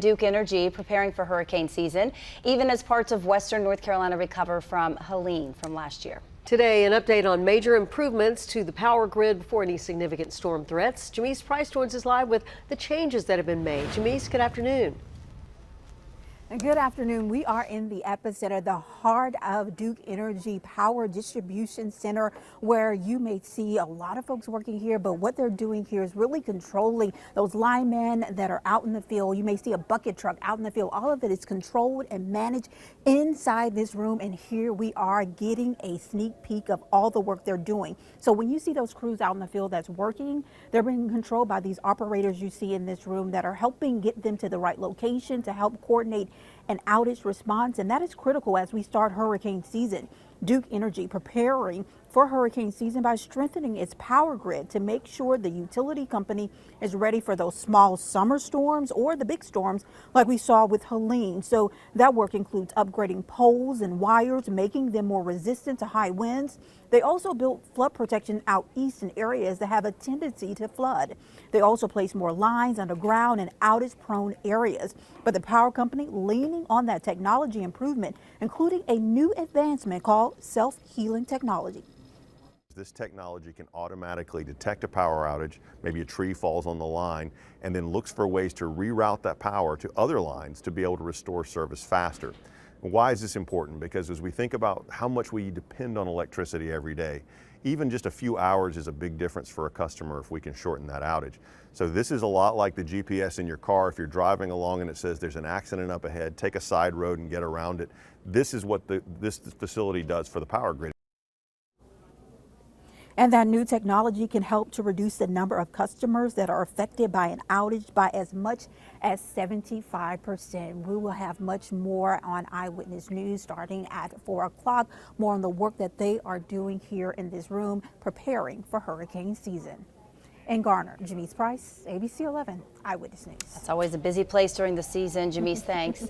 Duke Energy preparing for hurricane season, even as parts of western North Carolina recover from Helene from last year. Today, an update on major improvements to the power grid before any significant storm threats. Jamise Price joins us live with the changes that have been made. Jamise, good afternoon. Good afternoon. We are in the epicenter, the heart of Duke Energy Power Distribution Center, where you may see a lot of folks working here, but what they're doing here is really controlling those linemen that are out in the field. You may see a bucket truck out in the field. All of it is controlled and managed inside this room, and here we are getting a sneak peek of all the work they're doing. So when you see those crews out in the field that's working, they're being controlled by these operators you see in this room that are helping get them to the right location to help coordinate an outage response, and that is critical as we start hurricane season. Duke Energy preparing for hurricane season by strengthening its power grid to make sure the utility company is ready for those small summer storms or the big storms like we saw with Helene. So that work includes upgrading poles and wires, making them more resistant to high winds. They also built flood protection out east in areas that have a tendency to flood. They also placed more lines underground in outage-prone areas. But the power company leaning on that technology improvement, including a new advancement called self-healing technology. This technology can automatically detect a power outage, maybe a tree falls on the line, and then looks for ways to reroute that power to other lines to be able to restore service faster. Why is this important? Because as we think about how much we depend on electricity every day, even just a few hours is a big difference for a customer if we can shorten that outage. So this is a lot like the GPS in your car. If you're driving along and it says there's an accident up ahead, take a side road and get around it. This is what this facility does for the power grid. And that new technology can help to reduce the number of customers that are affected by an outage by as much as 75%. We will have much more on Eyewitness News starting at 4 o'clock. More on the work that they are doing here in this room, preparing for hurricane season. In Garner, Jamise Price, ABC 11 Eyewitness News. It's always a busy place during the season. Jamise, thanks.